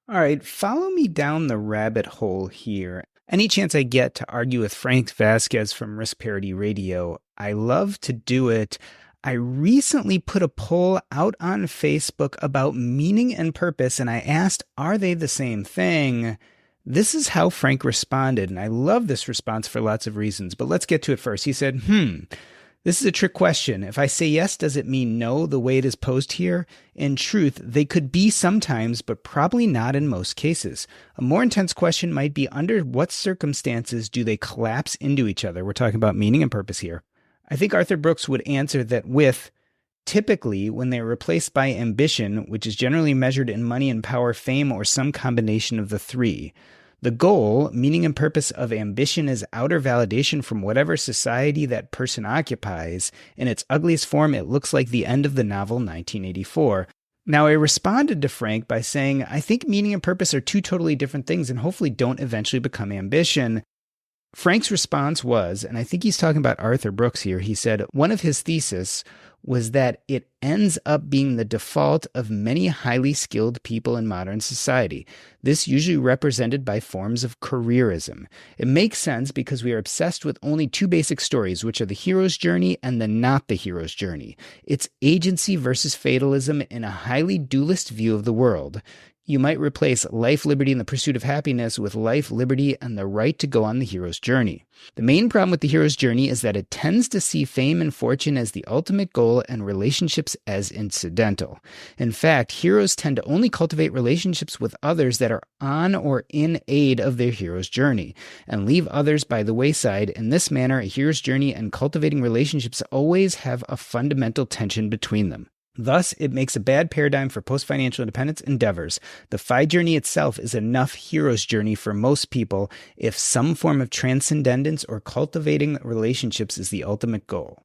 All right, follow me down the rabbit hole here. Any chance I get to argue with Frank Vasquez from Risk Parity Radio, I love to do it. I recently put a poll out on Facebook about meaning and purpose, and I asked, are they the same thing? This is how Frank responded, and I love this response for lots of reasons, but let's get to it first. He said, this is a trick question. If I say yes, does it mean no, the way it is posed here? In truth, they could be sometimes, but probably not in most cases. A more intense question might be, under what circumstances do they collapse into each other? We're talking about meaning and purpose here. I think Arthur Brooks would answer that with, typically, when they are replaced by ambition, which is generally measured in money and power, fame, or some combination of the three. The goal, meaning and purpose of ambition is outer validation from whatever society that person occupies. In its ugliest form, it looks like the end of the novel 1984. Now, I responded to Frank by saying, I think meaning and purpose are two totally different things and hopefully don't eventually become ambition. Frank's response was, and I think he's talking about Arthur Brooks here, he said, one of his theses was that it ends up being the default of many highly skilled people in modern society. This usually represented by forms of careerism. It makes sense because we are obsessed with only two basic stories, which are the hero's journey and the not the hero's journey. It's agency versus fatalism in a highly dualist view of the world. You might replace life, liberty, and the pursuit of happiness with life, liberty, and the right to go on the hero's journey. The main problem with the hero's journey is that it tends to see fame and fortune as the ultimate goal and relationships as incidental. In fact, heroes tend to only cultivate relationships with others that are on or in aid of their hero's journey, and leave others by the wayside. In this manner, a hero's journey and cultivating relationships always have a fundamental tension between them. Thus, it makes a bad paradigm for post-financial independence endeavors. The FI journey itself is enough hero's journey for most people if some form of transcendence or cultivating relationships is the ultimate goal.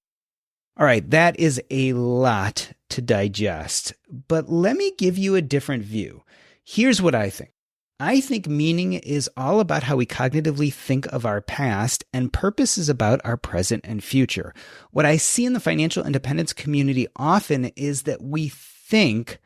All right, that is a lot to digest, but let me give you a different view. Here's what I think. I think meaning is all about how we cognitively think of our past, and purpose is about our present and future. What I see in the financial independence community often is that we think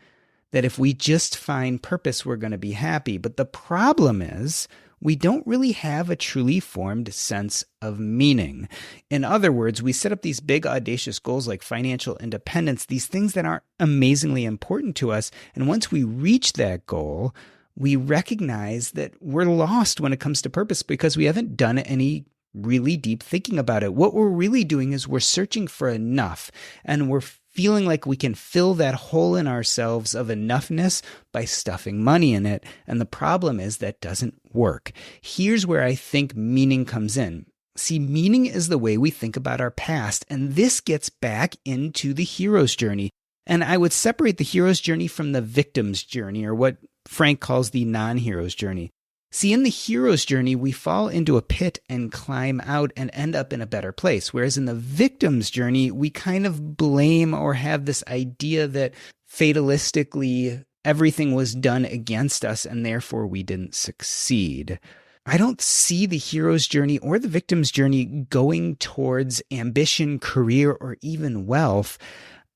that if we just find purpose, we're going to be happy. But the problem is we don't really have a truly formed sense of meaning. In other words, we set up these big, audacious goals like financial independence, these things that aren't amazingly important to us. And once we reach that goal, we recognize that we're lost when it comes to purpose because we haven't done any really deep thinking about it. What we're really doing is we're searching for enough, and we're feeling like we can fill that hole in ourselves of enoughness by stuffing money in it. And the problem is that doesn't work. Here's where I think meaning comes in. See, meaning is the way we think about our past, and this gets back into the hero's journey. And I would separate the hero's journey from the victim's journey, or what Frank calls the non-hero's journey. See, in the hero's journey, we fall into a pit and climb out and end up in a better place. Whereas in the victim's journey, we kind of blame or have this idea that fatalistically everything was done against us and therefore we didn't succeed. I don't see the hero's journey or the victim's journey going towards ambition, career, or even wealth.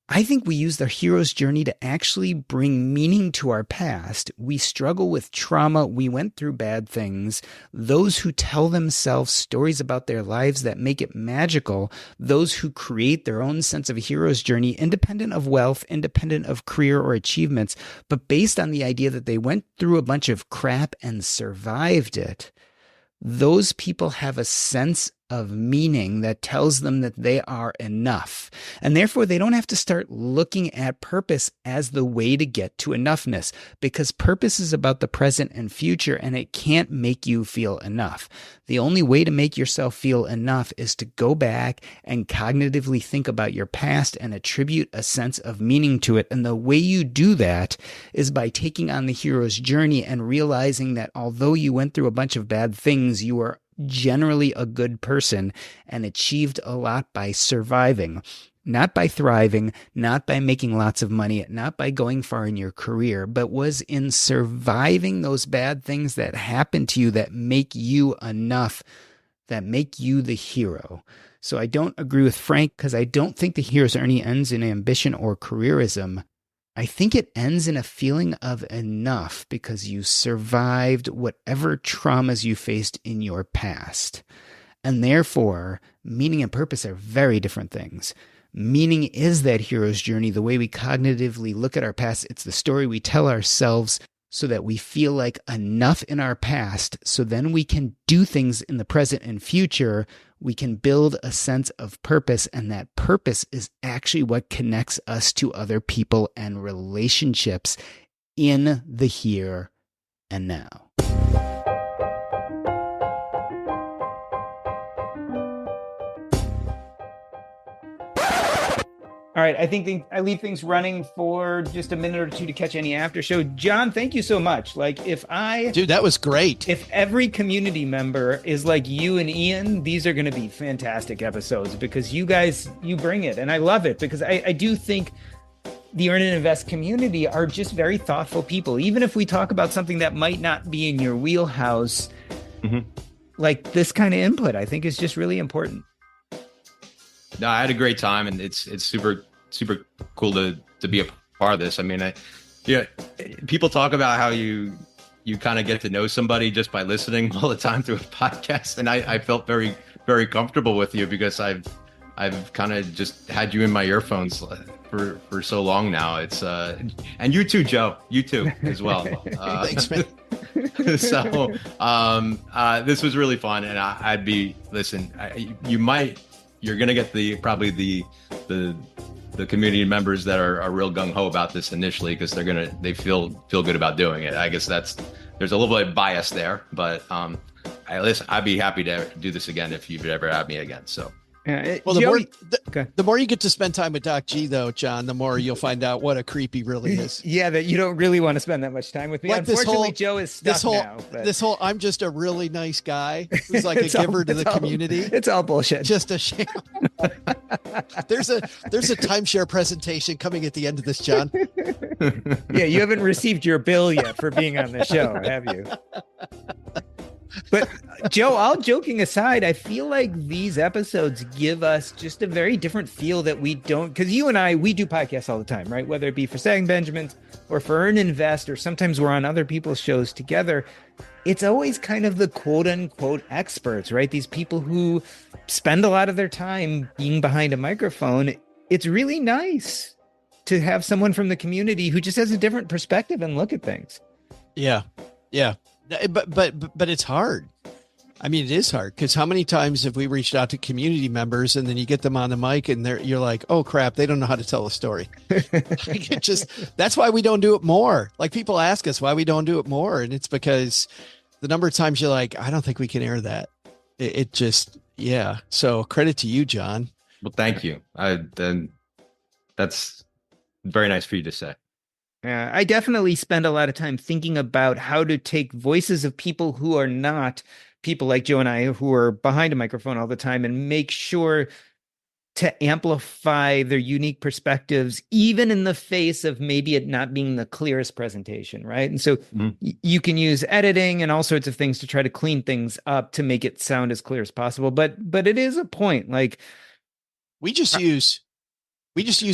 I think we use the hero's journey to actually bring meaning to our past. We struggle with trauma. We went through bad things. Those who tell themselves stories about their lives that make it magical, those who create their own sense of a hero's journey, independent of wealth, independent of career or achievements, but based on the idea that they went through a bunch of crap and survived it. Those people have a sense of meaning that tells them that they are enough. And therefore, they don't have to start looking at purpose as the way to get to enoughness, because purpose is about the present and future, and it can't make you feel enough. The only way to make yourself feel enough is to go back and cognitively think about your past and attribute a sense of meaning to it. And the way you do that is by taking on the hero's journey and realizing that although you went through a bunch of bad things, you are generally a good person and achieved a lot by surviving, not by thriving, not by making lots of money, not by going far in your career, but was in surviving those bad things that happened to you that make you enough, that make you the hero. So I don't agree with Frank because I don't think the hero's journey ends in ambition or careerism. I think it ends in a feeling of enough because you survived whatever traumas you faced in your past. And therefore, meaning and purpose are very different things. Meaning is that hero's journey, the way we cognitively look at our past. It's the story we tell ourselves so that we feel like enough in our past, so then we can do things in the present and future. We can build a sense of purpose, and that purpose is actually what connects us to other people and relationships in the here and now. All right, I think I leave things running for just a minute or two to catch any after show. John, thank you so much. Dude, that was great. If every community member is like you and Ian, these are going to be fantastic episodes because you guys, you bring it. And I love it because I do think the Earn and Invest community are just very thoughtful people. Even if we talk about something that might not be in your wheelhouse, like this kind of input, I think is just really important. No, I had a great time, and it's super cool to be a part of this. I mean, people talk about how you kind of get to know somebody just by listening all the time through a podcast, and I felt very, very comfortable with you because I've kind of just had you in my earphones for so long now. It's and you too, Joe, you too as well. Thanks, man. So this was really fun, and you're going to get probably the community members that are real gung-ho about this initially because they feel good about doing it. I guess there's a little bit of bias there, but I'd be happy to do this again if you'd ever have me again. So. Well, the more you get to spend time with Doc G, though, John, the more you'll find out what a creep he really is. Yeah, that you don't really want to spend that much time with me. Like Unfortunately, Joe is stuck now. This whole I'm just a really nice guy who's like a giver to the community. It's all bullshit. Just a sham. There's a timeshare presentation coming at the end of this, John. Yeah, you haven't received your bill yet for being on the show, have you? But Joe, all joking aside, I feel like these episodes give us just a very different feel that we don't, because you and I, we do podcasts all the time, right? Whether it be for Stacking Benjamins or for Earn Invest, or sometimes we're on other people's shows together. It's always kind of the quote unquote experts, right? These people who spend a lot of their time being behind a microphone. It's really nice to have someone from the community who just has a different perspective and look at things. Yeah. But it's hard. I mean, it is hard, because how many times have we reached out to community members and then you get them on the mic and you're like, oh crap, they don't know how to tell a story. That's why we don't do it more. Like, people ask us why we don't do it more. And it's because the number of times you're like, I don't think we can air that. It just, yeah. So credit to you, John. Well, thank you. That's very nice for you to say. Yeah, I definitely spend a lot of time thinking about how to take voices of people who are not people like Joe and I, who are behind a microphone all the time, and make sure to amplify their unique perspectives, even in the face of maybe it not being the clearest presentation, right? And so you can use editing and all sorts of things to try to clean things up to make it sound as clear as possible. But it is a point. Like, we just use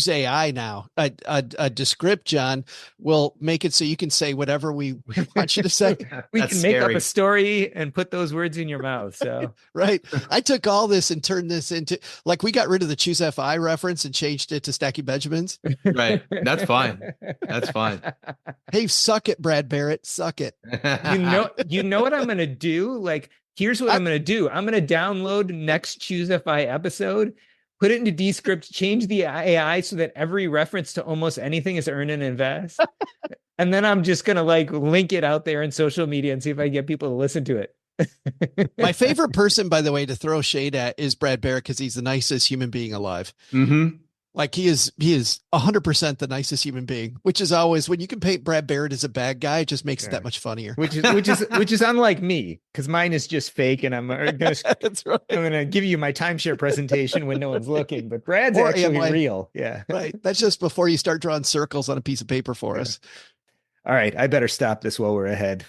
AI now. A Descript, John, will make it so you can say whatever we want you to say. We can make up a story and put those words in your mouth. So right. I took all this and turned this into, like, we got rid of the Choose FI reference and changed it to Stacking Benjamins. Right. That's fine. That's fine. Hey, suck it, Brad Barrett. Suck it. You know what I'm going to do? Like, here's what I'm going to do. I'm going to download next Choose FI episode, put it into Descript, change the AI so that every reference to almost anything is Earn and Invest. And then I'm just going to link it out there in social media and see if I get people to listen to it. My favorite person, by the way, to throw shade at is Brad Barrett, because he's the nicest human being alive. Mm-hmm. Like, he is 100% the nicest human being, which is always, when you can paint Brad Barrett as a bad guy, it just makes it that much funnier. Which is unlike me, because mine is just fake, and I'm gonna give you my timeshare presentation when no one's looking. But Brad's actually real. Yeah, right. That's just before you start drawing circles on a piece of paper for us. All right, I better stop this while we're ahead.